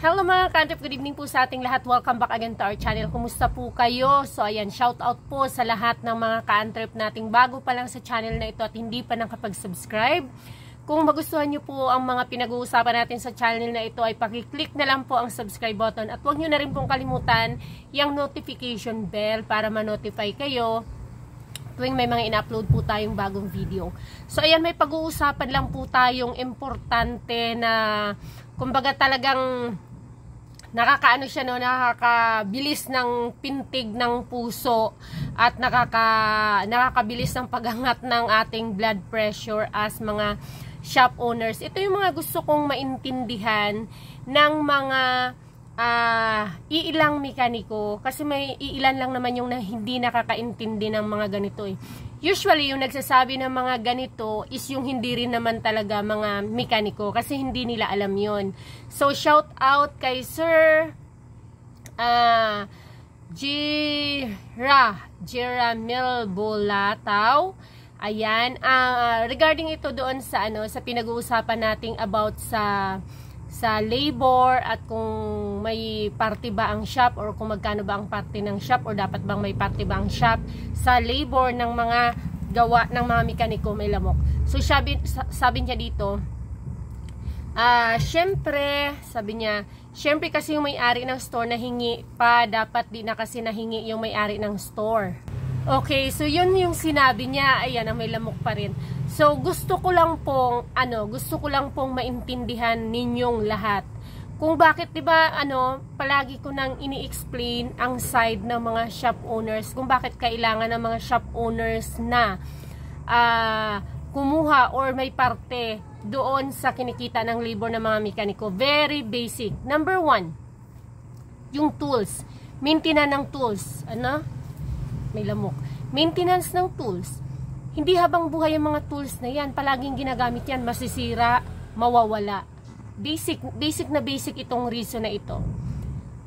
Hello mga ka-Andrep, good evening po sa ating lahat. Welcome back again to our channel. Kumusta po kayo? So ayan, shout out po sa lahat ng mga ka-Andrep nating bago pa lang sa channel na ito at hindi pa nakapag-subscribe. Kung magustuhan nyo po ang mga pinag-uusapan natin sa channel na ito ay pakiclick na lang po ang subscribe button at huwag nyo na rin pong kalimutan yung notification bell para ma-notify kayo tuwing may mga in-upload po tayong bagong video. So ayan, may pag-uusapan lang po tayong importante na kumbaga talagang nakakaano siya, no, nakakabilis ng pintig ng puso at nakakabilis ng paghangat ng ating blood pressure as mga shop owners. Ito yung mga gusto kong maintindihan ng mga iilang mekaniko kasi may iilan lang naman yung hindi nakakaintindi ng mga ganito eh. Usually yung nagsasabi ng mga ganito is yung hindi rin naman talaga mga mekaniko kasi hindi nila alam yon. So shout out kay Sir Jera Milbolataw. Ayan, regarding ito doon sa sa pinag-uusapan nating about sa labor at kung may party ba ang shop or kung magkano ba ang party ng shop or dapat bang may party ba ang shop sa labor ng mga gawa ng mga mekaniko may lamok. So sabi niya dito, syempre kasi yung may-ari ng store nahingi pa, dapat di na kasi nahingi yung may-ari ng store. Okay, so yun yung sinabi niya. Ayan, may lamok pa rin. So gusto ko lang pong maintindihan ninyong lahat kung bakit 'di ba palagi ko nang ini-explain ang side ng mga shop owners kung bakit kailangan ng mga shop owners na kumuha or may parte doon sa kinikita ng labor ng mga mekaniko. Very basic. Number 1, yung tools. Maintenance ng tools. May lamok. Maintenance ng tools. Hindi habang buhay yung mga tools na yan. Palaging ginagamit yan. Masisira, mawawala. Basic itong reason na ito.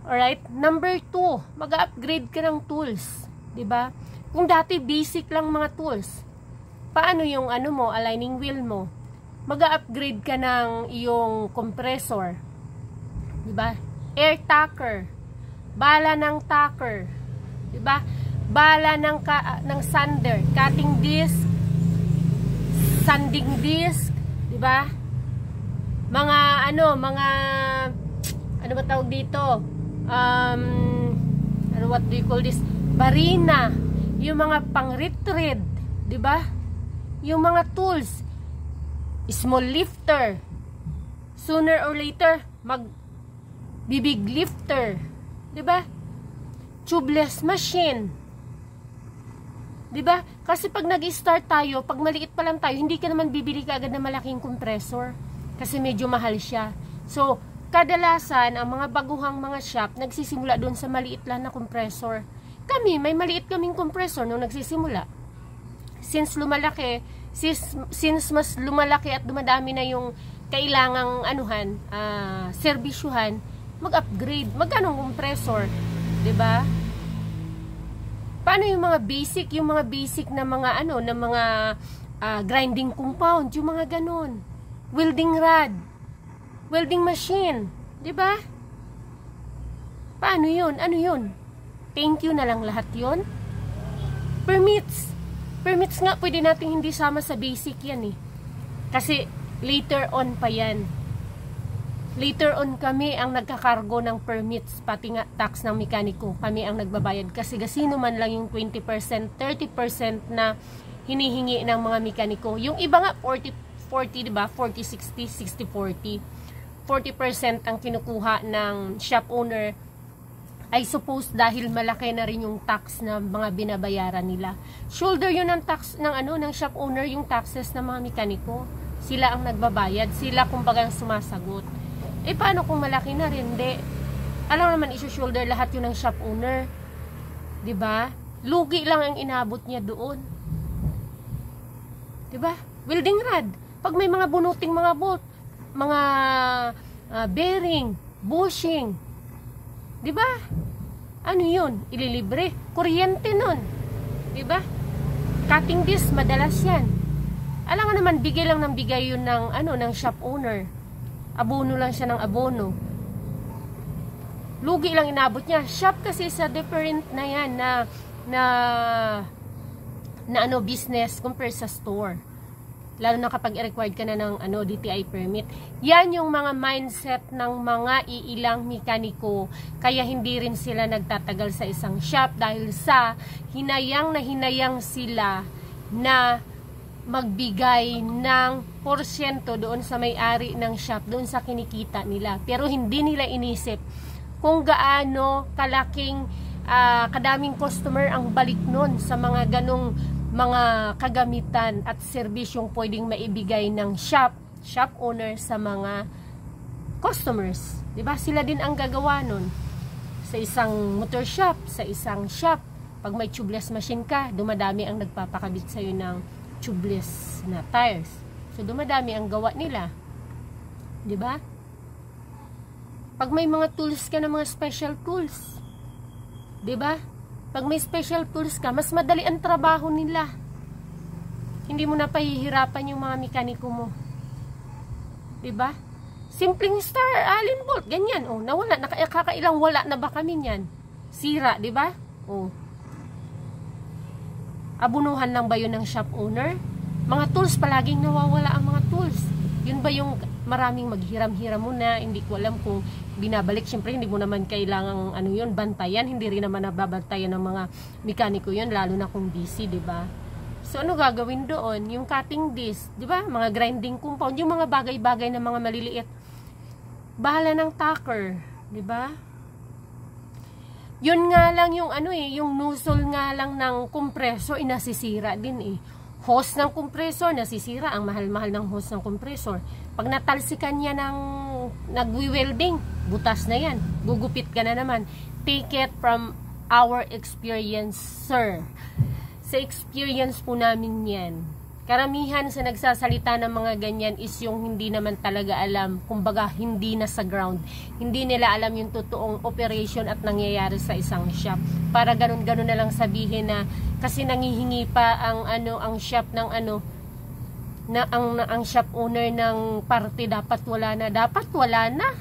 Alright? Number 2, mag-upgrade ka ng tools. Diba? Kung dati basic lang mga tools, paano yung aligning wheel mo? Mag-upgrade ka ng iyong compressor. Diba? Air tacker. Bala ng tacker. Diba? Bala ng sander, cutting disc, sanding disc, 'di ba? Mga ano ba tawag dito? What do you call this? Barina, yung mga pang-retread, 'di ba? Yung mga tools, small lifter. Sooner or later, big lifter, 'di ba? Tubeless machine. Diba? Kasi pag nag-start tayo, pag maliit pa lang tayo, hindi ka naman bibili ka agad ng malaking compressor. Kasi medyo mahal siya. So, kadalasan, ang mga baguhang mga shop, nagsisimula doon sa maliit lang na compressor. Kami, may maliit kaming compressor nung nagsisimula. Since mas lumalaki at dumadami na yung kailangang serbisyuhan, mag-upgrade. Magkano compressor? Diba? Paano yung mga basic na mga grinding compound, yung mga ganon. Welding rod, welding machine, 'di ba? Paano 'yun? Ano 'yun? Thank you na lang lahat 'yun. Permits nga pwede nating hindi sama sa basic 'yan eh. Kasi later on pa 'yan. Later on kami ang nagkakargo ng permits, pati nga tax ng mekaniko. Kami ang nagbabayad kasi sino man lang yung 20%, 30% na hinihingi ng mga mekaniko. Yung iba nga 40, diba? 40, 60, 60, 40. 40% ang kinukuha ng shop owner. I suppose dahil malaki na rin yung tax na mga binabayaran nila. Shoulder yun ng tax ng shop owner, yung taxes ng mga mekaniko. Sila ang nagbabayad, sila kumbaga sumasagot. Paano kung malaki na rin? Hindi. Alam naman, iso-shoulder lahat yun ng shop owner. 'Di ba? Lugi lang ang inabot niya doon. 'Di ba? Welding rod. Pag may mga bunuting mga bolt, mga bearing, bushing. 'Di ba? Ano yun? Ililibre. Kuryente nun. 'Di ba? Cutting disc, madalas yan. Alam nga naman, bigay lang ng bigay yun ng shop owner. Abono lang siya ng abono. lugi lang inabot niya. Shop kasi sa different na yan na ano, business compare sa store. Lalo na kapag i-required ka na ng ano, DTI permit. Yan yung mga mindset ng mga iilang mekaniko. Kaya hindi rin sila nagtatagal sa isang shop dahil sa hinayang sila na magbigay ng porsyento doon sa may-ari ng shop, doon sa kinikita nila. Pero hindi nila inisip kung gaano kalaking kadaming customer ang balik nun sa mga ganong mga kagamitan at serbisyong pwedeng maibigay ng shop owner sa mga customers. Diba? Sila din ang gagawa nun. Sa isang motor shop, sa isang shop, pag may tubeless machine ka, dumadami ang nagpapakabit sa'yo ng tubeless na tires. So, dumadami ang gawa nila. Diba? Pag may mga tools ka na mga special tools, diba? Pag may special tools ka, mas madali ang trabaho nila. Hindi mo na pahihirapan yung mga mekaniko mo. Diba? Simpleng star, allen bolt, ganyan. Oh, nawala, kakailang wala na ba kami niyan? Sira, diba? Oh. Abunuhan lang ba yun ng shop owner? Mga tools, palaging nawawala ang mga tools. Yun ba yung maraming maghiram-hiram mo na, hindi ko alam kung binabalik. Siyempre, hindi mo naman kailangang ano yun, bantayan. Hindi rin naman nababantayan ng mga mekaniko yun, lalo na kung busy, diba? So, ano gagawin doon? Yung cutting disc, diba? Mga grinding compound, yung mga bagay-bagay na mga maliliit. Bahala ng tacker, diba? Yun nga lang yung ano yung nozzle nga lang ng compressor, nasisira din hose ng compressor, nasisira. Ang mahal-mahal ng hose ng compressor. Pag natalsikan niya ng nagwi-welding, butas na yan. Gugupit ka na naman. Take it from our experience, sir. Sa experience po namin yan. Karamihan sa nagsasalita ng mga ganyan is yung hindi naman talaga alam, kumbaga hindi na sa ground. Hindi nila alam yung totoong operation at nangyayari sa isang shop. Para ganun-ganun na lang sabihin na kasi nangihingi pa ang shop ng ang shop owner ng parte dapat wala na. Dapat wala na.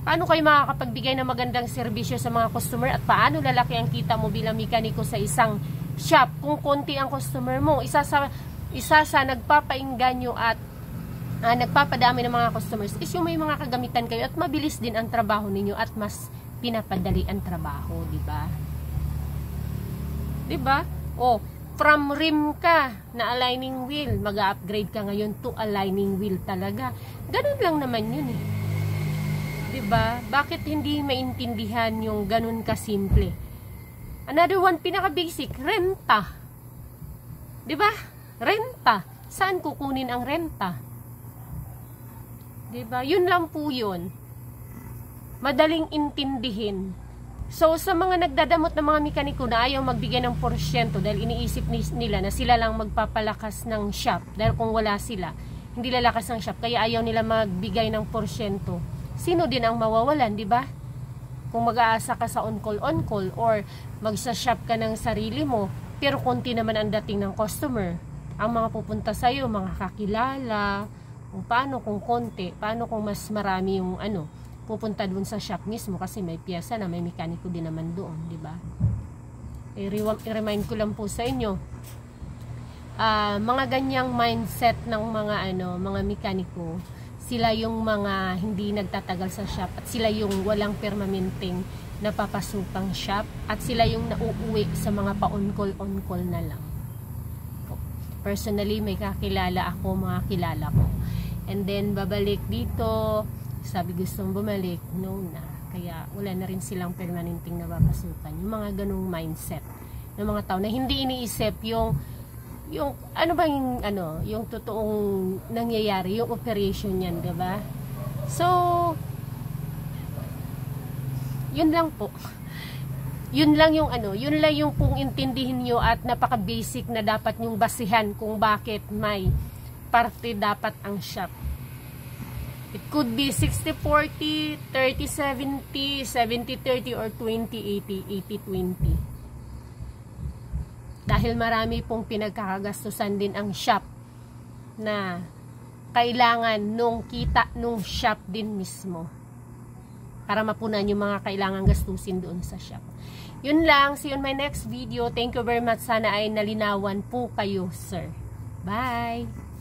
Paano kayo makakapagbigay ng magandang serbisyo sa mga customer at paano lalaki ang kita mo bilang mekaniko sa isang shop kung konti ang customer mo? Isa sa nagpapainganyo at nagpapadami ng mga customers is yung may mga kagamitan kayo at mabilis din ang trabaho ninyo at mas pinapadali ang trabaho, diba? Diba? O, from rim ka na aligning wheel, mag-upgrade ka ngayon to aligning wheel talaga. Ganun lang naman yun Diba? Bakit hindi maintindihan yung ganun kasimple? Another one, pinaka-basic, renta. Diba? Renta. Saan kukunin ang renta? Diba? Yun lang po yun. Madaling intindihin. So, sa mga nagdadamot ng mga mekaniko na ayaw magbigay ng porsyento dahil iniisip nila na sila lang magpapalakas ng shop. Dahil kung wala sila, hindi lalakas ng shop. Kaya ayaw nila magbigay ng porsyento. Sino din ang mawawalan, diba? Kung mag-aasa ka sa on-call or magsa-shop ka ng sarili mo, pero konti naman ang dating ng customer. Ang mga pupunta sa'yo, mga kakilala, kung paano kung konti, paano kung mas marami yung pupunta dun sa shop mismo kasi may piyesa na may mekaniko din naman doon, di ba? I-remind ko lang po sa inyo, mga ganyang mindset ng mga mekaniko, sila yung mga hindi nagtatagal sa shop at sila yung walang permanenteng napapasukang shop at sila yung nauuwi sa mga pa-on-call na lang. Personally, may kakilala ako, mga kilala ko. And then, babalik dito, sabi gustong bumalik, no na. Kaya, wala na rin silang permanenteng napapasukan. Yung mga ganong mindset ng mga tao na hindi iniisip yung yung totoong nangyayari, yung operation yan, diba? So, yun lang po. Yun lang yung kung intindihin nyo at napaka-basic na dapat nyong basihan kung bakit may parte dapat ang shop. It could be 60-40, 30-70, 70-30, or 20-80, 80-20. Dahil marami pong pinagkakagastusan din ang shop na kailangan nung kita nung shop din mismo. para mapunan yung mga kailangang gastusin doon sa shop. Yun lang. See you on my next video. Thank you very much. Sana ay nalinawan po kayo, sir. Bye!